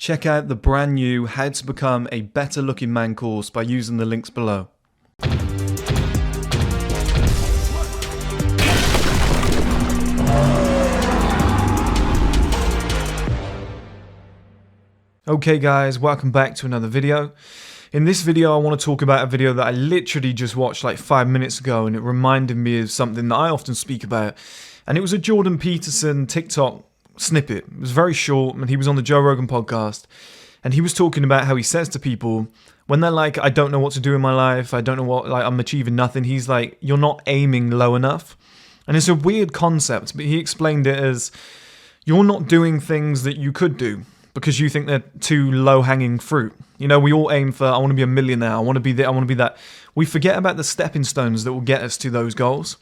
Check out the brand new How to Become a Better Looking Man course by using the links below. Okay guys, welcome back to another video. In this video I want to talk about a video that I literally just watched like 5 minutes ago, and it reminded me of something that I often speak about, and it was a Jordan Peterson TikTok snippet. It was very short, and he was on the Joe Rogan podcast, and he was talking about how he says to people when they're like, I don't know what to do in my life, I don't know what, like, I'm achieving nothing, he's like, you're not aiming low enough. And it's a weird concept, but he explained it as you're not doing things that you could do because you think they're too low-hanging fruit. You know, we all aim for, I want to be a millionaire, I want to be this, I want to be that. We forget about the stepping stones that will get us to those goals.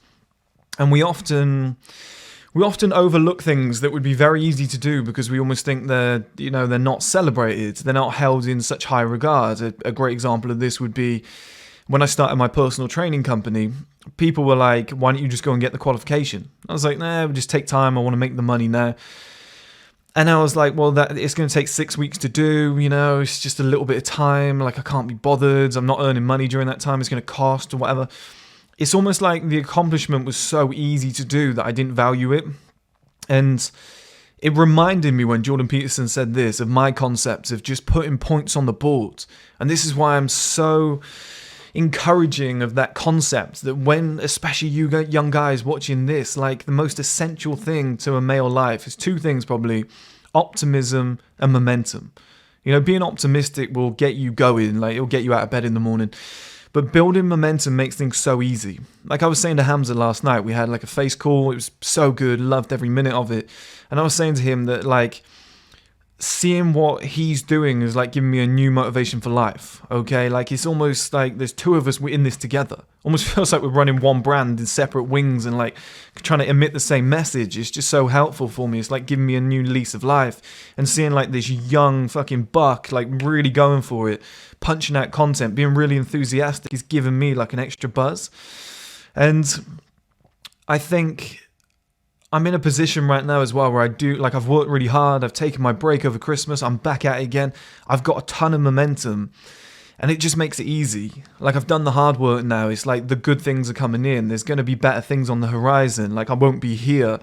And we often overlook things that would be very easy to do because we almost think they're not celebrated, they're not held in such high regard. A great example of this would be when I started my personal training company. People were like, why don't you just go and get the qualification? I was like, nah, it'll just take time, I want to make the money now. And I was like, well, it's going to take 6 weeks to do, you know, it's just a little bit of time, like I can't be bothered, I'm not earning money during that time, it's going to cost or whatever. It's almost like the accomplishment was so easy to do that I didn't value it. And it reminded me when Jordan Peterson said this, of my concept of just putting points on the board. And this is why I'm so encouraging of that concept, that when, especially you young guys watching this, like the most essential thing to a male life is two things probably: optimism and momentum. You know, being optimistic will get you going, like it'll get you out of bed in the morning. But building momentum makes things so easy. Like I was saying to Hamza last night, we had like a face call, it was so good, loved every minute of it. And I was saying to him that like, seeing what he's doing is like giving me a new motivation for life, okay? Like it's almost like there's two of us, we're in this together. Almost feels like we're running one brand in separate wings and like trying to emit the same message. It's just so helpful for me. It's like giving me a new lease of life, and seeing like this young fucking buck like really going for it, punching out content, being really enthusiastic is giving me like an extra buzz. And I think I'm in a position right now as well where I've worked really hard, I've taken my break over Christmas, I'm back at it again, I've got a ton of momentum, and it just makes it easy. Like I've done the hard work now, it's like the good things are coming in, there's going to be better things on the horizon. Like I won't be here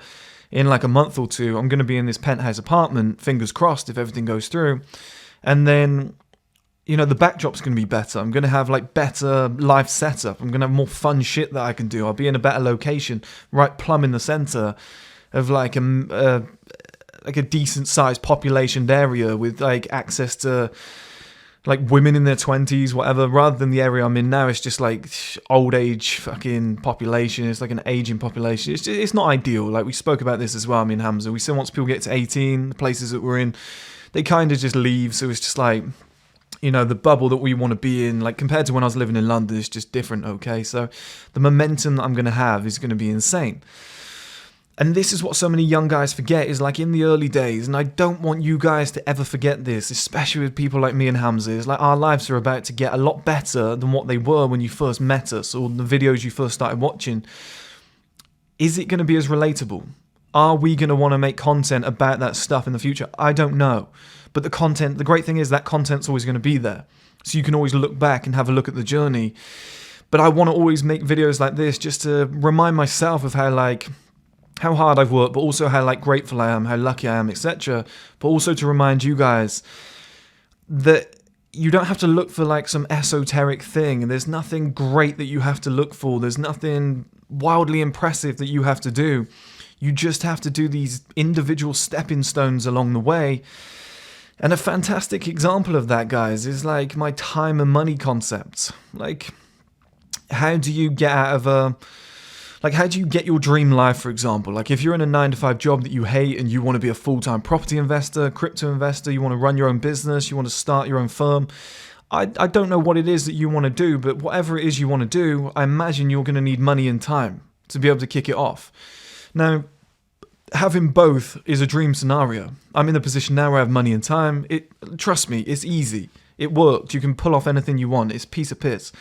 in like a month or two, I'm going to be in this penthouse apartment, fingers crossed if everything goes through, and then, you know, the backdrop's going to be better. I'm going to have like better life setup. I'm going to have more fun shit that I can do. I'll be in a better location, right plumb in the center of like a decent sized populationed area with like access to like women in their 20s, whatever, rather than the area I'm in now. It's just like old age fucking population. It's like an aging population. It's not ideal. Like we spoke about this as well. I mean, Hamza, we still once people get to 18, the places that we're in, they kind of just leave. So it's just like, you know, the bubble that we want to be in, like compared to when I was living in London, is just different, okay? So the momentum that I'm going to have is going to be insane. And this is what so many young guys forget, is like in the early days, and I don't want you guys to ever forget this, especially with people like me and Hamza, is like our lives are about to get a lot better than what they were when you first met us or the videos you first started watching. Is it going to be as relatable? Are we going to want to make content about that stuff in the future? I don't know. But the great thing is that content's always going to be there. So you can always look back and have a look at the journey. But I want to always make videos like this just to remind myself of how hard I've worked, but also how like grateful I am, how lucky I am, etc. But also to remind you guys that you don't have to look for like some esoteric thing. There's nothing great that you have to look for. There's nothing wildly impressive that you have to do. You just have to do these individual stepping stones along the way. And a fantastic example of that, guys, is like my time and money concept. Like, how do you get out of how do you get your dream life, for example? Like if you're in a 9-to-5 job that you hate and you want to be a full-time property investor, crypto investor, you want to run your own business, you want to start your own firm, I don't know what it is that you want to do, but whatever it is you want to do, I imagine you're going to need money and time to be able to kick it off. Now, having both is a dream scenario. I'm in the position now where I have money and time. Trust me, it's easy. It worked. You can pull off anything you want. It's a piece of piss.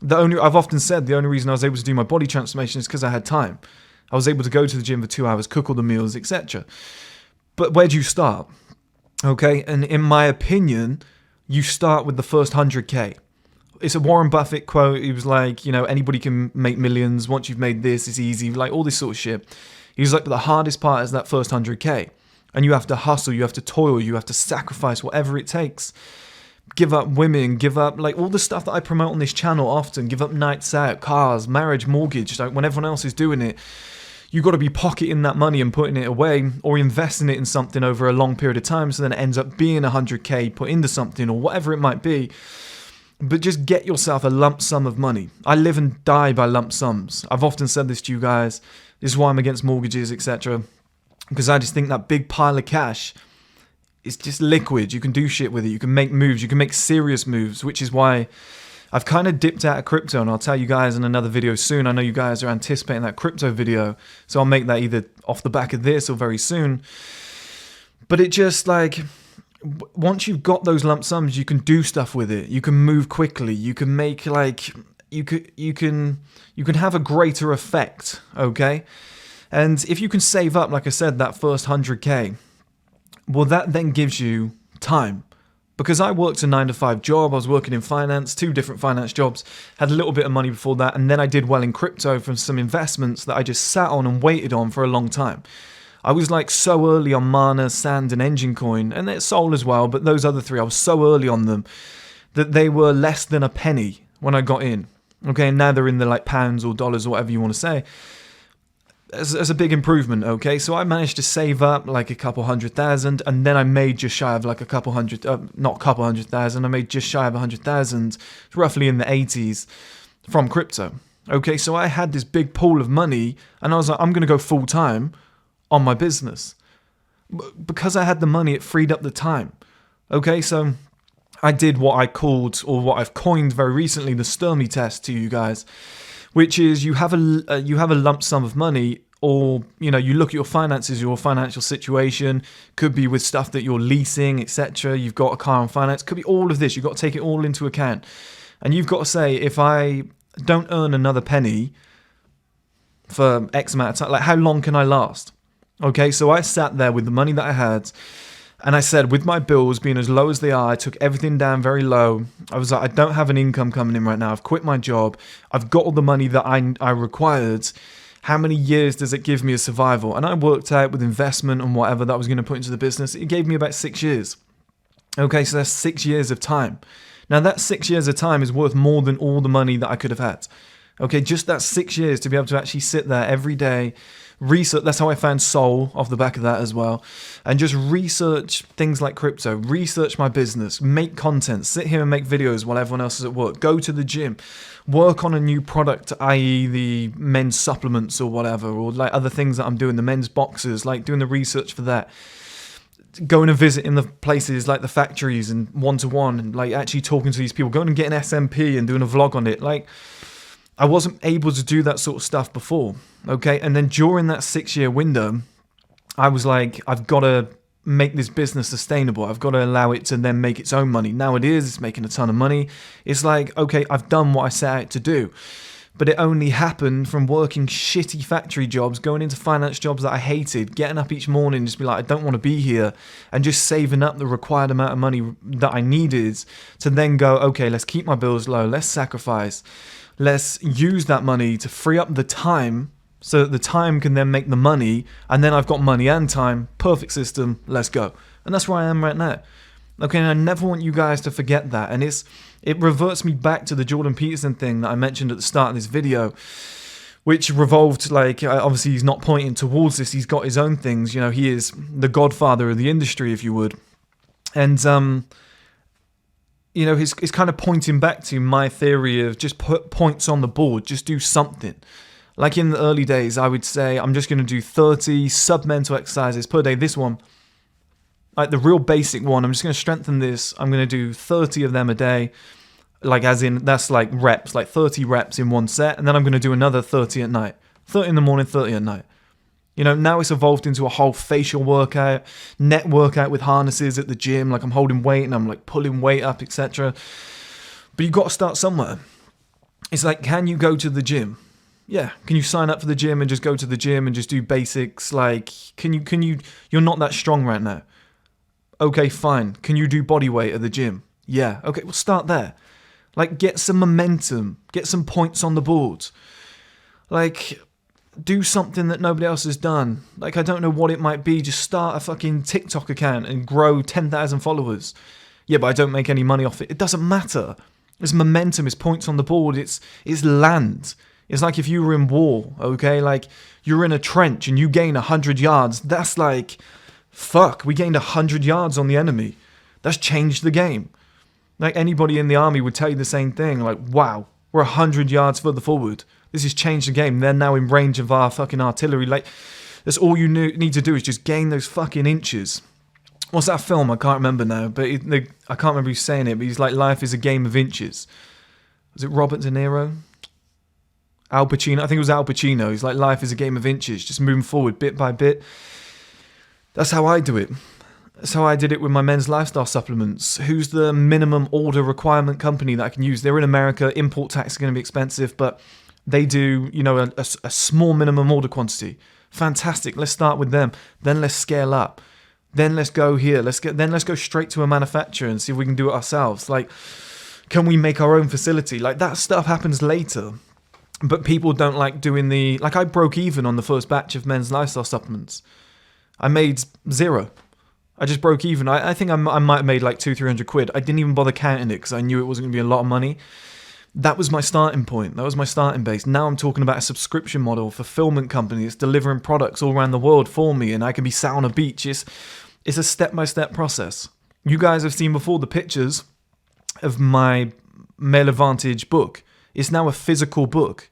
I've often said the only reason I was able to do my body transformation is because I had time. I was able to go to the gym for 2 hours, cook all the meals, etc. But where do you start? Okay, and in my opinion, you start with the first 100K. It's a Warren Buffett quote. He was like, anybody can make millions. Once you've made this, it's easy. Like all this sort of shit. He was like, but the hardest part is that first 100K. And you have to hustle, you have to toil, you have to sacrifice whatever it takes. Give up women, give up like all the stuff that I promote on this channel often. Give up nights out, cars, marriage, mortgage. Like when everyone else is doing it, you got to be pocketing that money and putting it away or investing it in something over a long period of time, so then it ends up being 100K put into something or whatever it might be. But just get yourself a lump sum of money. I live and die by lump sums. I've often said this to you guys. This is why I'm against mortgages, etc. Because I just think that big pile of cash is just liquid. You can do shit with it. You can make moves. You can make serious moves, which is why I've kind of dipped out of crypto, and I'll tell you guys in another video soon. I know you guys are anticipating that crypto video, so I'll make that either off the back of this or very soon. But it just like, once you've got those lump sums, you can do stuff with it. You can move quickly. You can make like, you can have a greater effect, okay? And if you can save up, like I said, that first 100K, well, that then gives you time. Because I worked a 9-to-5 job, I was working in finance, 2 different finance jobs, had a little bit of money before that, and then I did well in crypto from some investments that I just sat on and waited on for a long time. I was like so early on Mana, Sand, and Engine Coin, and it's Sol as well, but those other 3, I was so early on them that they were less than a penny when I got in. Okay, and now they're in the like pounds or dollars or whatever you want to say. As a big improvement, okay? So I managed to save up like a couple 100,000, and then I made just shy of like a couple hundred, not a couple 100,000, I made just shy of 100,000, roughly in the 80s, from crypto. Okay, so I had this big pool of money, and I was like, I'm going to go full time on my business. Because I had the money, it freed up the time. Okay, so I did what I called, or what I've coined very recently, the Sturmy test to you guys, which is you have a lump sum of money, or you look at your finances, your financial situation, could be with stuff that you're leasing, etc. You've got a car on finance, could be all of this. You've got to take it all into account, and you've got to say, if I don't earn another penny for X amount of time, like how long can I last? Okay, so I sat there with the money that I had, and I said, with my bills being as low as they are, I took everything down very low. I was like, I don't have an income coming in right now. I've quit my job. I've got all the money that I required. How many years does it give me as survival? And I worked out with investment and whatever that I was going to put into the business. It gave me about 6 years. Okay, so that's 6 years of time. Now that 6 years of time is worth more than all the money that I could have had. Okay, just that 6 years to be able to actually sit there every day, research. That's how I found Sol off the back of that as well, and just research things like crypto, research my business, make content, sit here and make videos while everyone else is at work, go to the gym, work on a new product, i.e. the men's supplements or whatever, or like other things that I'm doing, the men's boxes, like doing the research for that, going and visiting the places like the factories and one-to-one, and like actually talking to these people, going and getting SMP and doing a vlog on it. Like, I wasn't able to do that sort of stuff before, okay? And then during that 6-year window, I was like, I've got to make this business sustainable. I've got to allow it to then make its own money. Now it's making a ton of money. It's like, okay, I've done what I set out to do. But it only happened from working shitty factory jobs, going into finance jobs that I hated, getting up each morning, just be like, I don't want to be here, and just saving up the required amount of money that I needed to then go, okay, let's keep my bills low, let's sacrifice. Let's use that money to free up the time so that the time can then make the money, and then I've got money and time. Perfect system, let's go. And that's where I am right now. Okay, and I never want you guys to forget that. And it reverts me back to the Jordan Peterson thing that I mentioned at the start of this video, which revolved, like, obviously he's not pointing towards this, he's got his own things, he is the godfather of the industry, if you would. And, he's kind of pointing back to my theory of just put points on the board, just do something. Like in the early days, I would say, I'm just going to do 30 sub-mental exercises per day. This one, like the real basic one, I'm just going to strengthen this. I'm going to do 30 of them a day. Like as in, that's like reps, like 30 reps in one set. And then I'm going to do another 30 at night. 30 in the morning, 30 at night. Now it's evolved into a whole facial workout, net workout with harnesses at the gym. Like I'm holding weight and I'm like pulling weight up, etc. But you've got to start somewhere. It's like, can you go to the gym? Yeah. Can you sign up for the gym and just go to the gym and just do basics? Like, can you, you're not that strong right now. Okay, fine. Can you do body weight at the gym? Yeah. Okay, we'll start there. Like, get some momentum. Get some points on the board. Like, do something that nobody else has done. Like, I don't know what it might be. Just start a fucking TikTok account and grow 10,000 followers. Yeah, but I don't make any money off it. It doesn't matter. It's momentum. It's points on the board. It's land. It's like if you were in war, okay? Like, you're in a trench and you gain 100 yards. That's like, fuck, we gained 100 yards on the enemy. That's changed the game. Like, anybody in the army would tell you the same thing. Like, wow, we're 100 yards further forward. This has changed the game. They're now in range of our fucking artillery. Like, that's all you need to do is just gain those fucking inches. What's that film? I can't remember now. But I can't remember who's saying it. But he's like, life is a game of inches. Was it Robert De Niro? Al Pacino? I think it was Al Pacino. He's like, life is a game of inches. Just moving forward bit by bit. That's how I do it. That's how I did it with my men's lifestyle supplements. Who's the minimum order requirement company that I can use? They're in America. Import tax is going to be expensive, but they do, you know, a small minimum order quantity. Fantastic. Let's start with them. Then let's scale up. Then let's go here. Let's go straight to a manufacturer and see if we can do it ourselves. Like, can we make our own facility? Like, that stuff happens later. But people don't like doing like, I broke even on the first batch of men's lifestyle supplements. I made zero. I just broke even. I think I might have made like 200-300 quid. I didn't even bother counting it because I knew it wasn't going to be a lot of money. That was my starting point. That was my starting base. Now I'm talking about a subscription model, fulfillment company that's delivering products all around the world for me, and I can be sat on a beach. It's a step-by-step process. You guys have seen before the pictures of my Male Advantage book. It's now a physical book.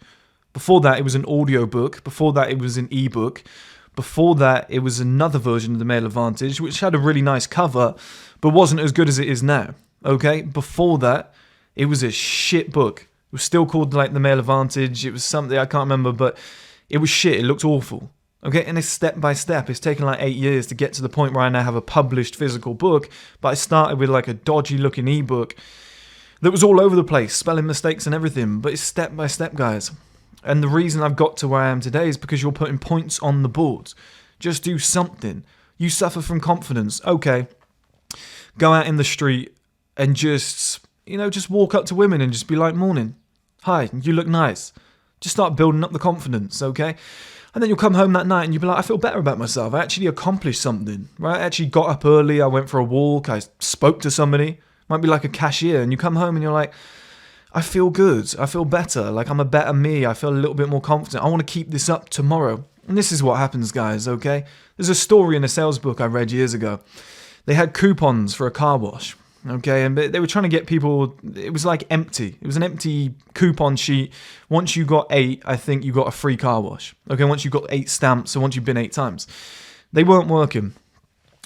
Before that, it was an audio book. Before that, it was an ebook. Before that, it was another version of the Male Advantage, which had a really nice cover, but wasn't as good as it is now. Okay? Before that, it was a shit book. It was still called like the Male Advantage. It was something, I can't remember, but it was shit. It looked awful. Okay? And it's step by step. It's taken like 8 years to get to the point where I now have a published physical book, but I started with like a dodgy looking ebook that was all over the place, spelling mistakes and everything, but it's step by step, guys. And the reason I've got to where I am today is because you're putting points on the board. Just do something. You suffer from confidence. Okay. Go out in the street and just walk up to women and just be like, morning. Hi, you look nice. Just start building up the confidence, okay? And then you'll come home that night and you'll be like, I feel better about myself. I actually accomplished something, right? I actually got up early. I went for a walk. I spoke to somebody. Might be like a cashier. And you come home and you're like, I feel good. I feel better. Like, I'm a better me. I feel a little bit more confident. I want to keep this up tomorrow. And this is what happens, guys, okay? There's a story in a sales book I read years ago. They had coupons for a car wash, okay? And they were trying to get people, it was like empty. It was an empty coupon sheet. Once you got 8, I think you got a free car wash. Okay, once you got 8 stamps, so once you've been 8 times. They weren't working.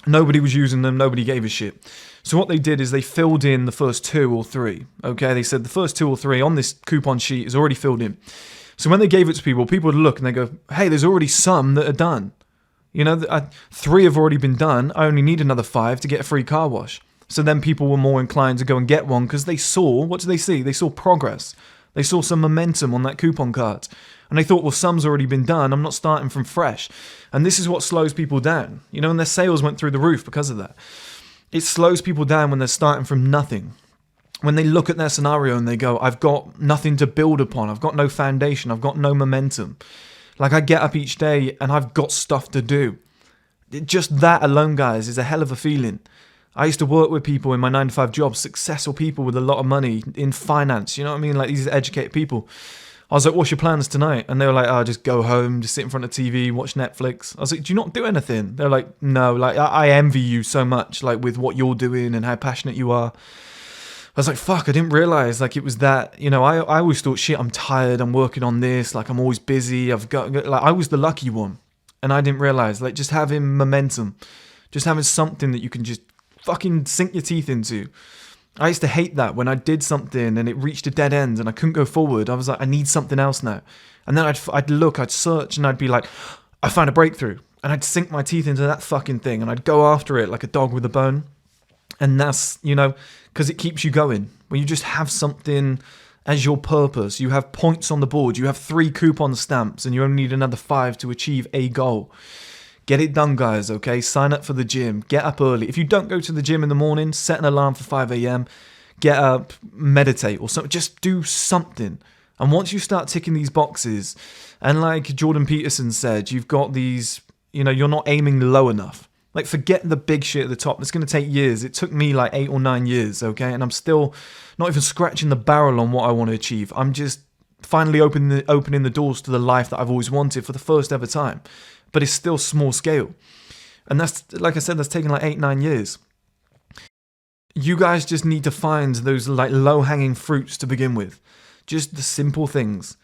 Nobody was using them. Nobody gave a shit. So what they did is they filled in the first 2 or 3. Okay, they said the first 2 or 3 on this coupon sheet is already filled in. So when they gave it to people, people would look and they go, hey, there's already some that are done. You know, 3 have already been done. I only need another 5 to get a free car wash. So then people were more inclined to go and get one because they saw, what did they see? They saw progress. They saw some momentum on that coupon card. And they thought, well, some's already been done. I'm not starting from fresh. And this is what slows people down. You know, and their sales went through the roof because of that. It slows people down when they're starting from nothing. When they look at their scenario and they go, I've got nothing to build upon. I've got no foundation. I've got no momentum. Like, I get up each day and I've got stuff to do. Just that alone, guys, is a hell of a feeling. I used to work with people in my 9-to-5 job, successful people with a lot of money in finance. You know what I mean? Like, these educated people. I was like, what's your plans tonight? And they were like, oh, just go home, just sit in front of TV, watch Netflix. I was like, do you not do anything? They're like, no, like, I envy you so much, like, with what you're doing and how passionate you are. I was like, fuck, I didn't realize, like, it was that, you know, I always thought, shit, I'm tired, I'm working on this, like, I'm always busy, like, I was the lucky one. And I didn't realize, like, just having momentum, just having something that you can just fucking sink your teeth into. I used to hate that when I did something and it reached a dead end and I couldn't go forward. I was like, I need something else now. And then I'd search and I'd be like, I found a breakthrough. And I'd sink my teeth into that fucking thing and I'd go after it like a dog with a bone. And that's, you know, because it keeps you going. When you just have something as your purpose, you have points on the board, you have 3 coupon stamps and you only need another 5 to achieve a goal. Get it done, guys, okay? Sign up for the gym. Get up early. If you don't go to the gym in the morning, set an alarm for 5 a.m. Get up, meditate or something. Just do something. And once you start ticking these boxes, and like Jordan Peterson said, you've got these, you're not aiming low enough. Like, forget the big shit at the top. It's going to take years. It took me like 8 or 9 years, okay? And I'm still not even scratching the barrel on what I want to achieve. I'm just finally opening the doors to the life that I've always wanted for the first ever time. But it's still small scale. And that's, like I said, that's taken like 8, 9 years. You guys just need to find those like low-hanging fruits to begin with. Just the simple things.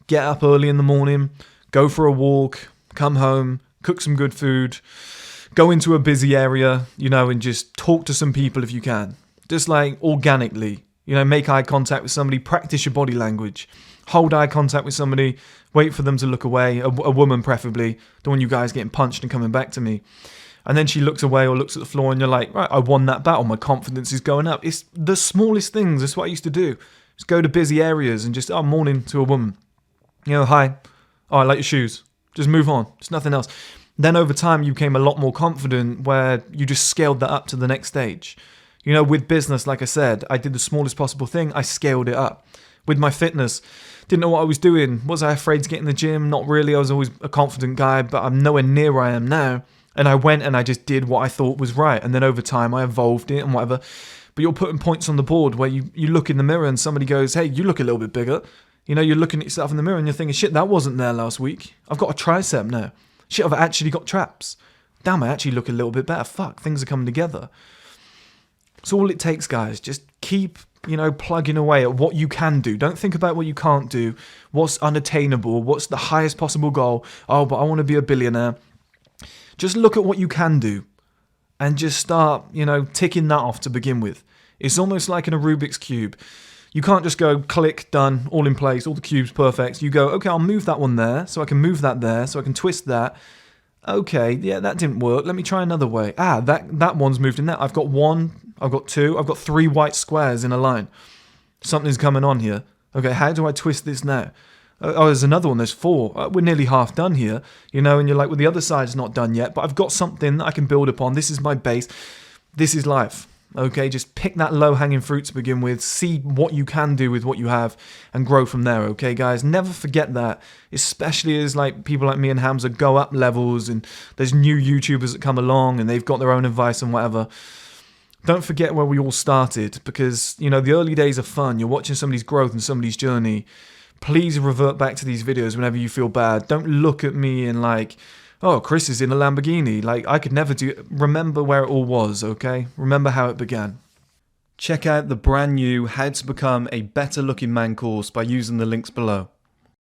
Get up early in the morning, go for a walk, come home, cook some good food, go into a busy area, and just talk to some people if you can. Just like organically, make eye contact with somebody, practice your body language. Hold eye contact with somebody, wait for them to look away, a woman preferably, don't want you guys getting punched and coming back to me. And then she looks away or looks at the floor and you're like, right, I won that battle, my confidence is going up. It's the smallest things, that's what I used to do. Just go to busy areas and just, morning to a woman. Hi, I like your shoes. Just move on, it's nothing else. Then over time you became a lot more confident where you just scaled that up to the next stage. With business, like I said, I did the smallest possible thing, I scaled it up. With my fitness, didn't know what I was doing. Was I afraid to get in the gym? Not really, I was always a confident guy, but I'm nowhere near where I am now. And I went and I just did what I thought was right. And then over time I evolved it and whatever. But you're putting points on the board where you look in the mirror and somebody goes, hey, you look a little bit bigger. You're looking at yourself in the mirror and you're thinking, shit, that wasn't there last week. I've got a tricep now. Shit, I've actually got traps. Damn, I actually look a little bit better. Fuck, things are coming together. That's all it takes, guys. Just keep, plugging away at what you can do. Don't think about what you can't do. What's unattainable? What's the highest possible goal? Oh, but I want to be a billionaire. Just look at what you can do and just start, ticking that off to begin with. It's almost like in a Rubik's Cube. You can't just go click, done, all in place, all the cubes perfect. You go, okay, I'll move that one there, so I can move that there, so I can twist that. Okay, yeah, that didn't work. Let me try another way. That one's moved in there. I've got 1, I've got 2, I've got 3 white squares in a line. Something's coming on here. Okay, how do I twist this now? Oh, there's another one, there's 4. We're nearly half done here, and you're like, well, the other side's not done yet, but I've got something that I can build upon. This is my base. This is life. Okay, just pick that low-hanging fruit to begin with, see what you can do with what you have, and grow from there, okay, guys? Never forget that, especially as like people like me and Hamza go up levels, and there's new YouTubers that come along, and they've got their own advice and whatever. Don't forget where we all started, because, the early days are fun. You're watching somebody's growth and somebody's journey. Please revert back to these videos whenever you feel bad. Don't look at me and like, oh, Chris is in a Lamborghini. Like, I could never do it. Remember where it all was, okay? Remember how it began. Check out the brand new How to Become a Better Looking Man course by using the links below.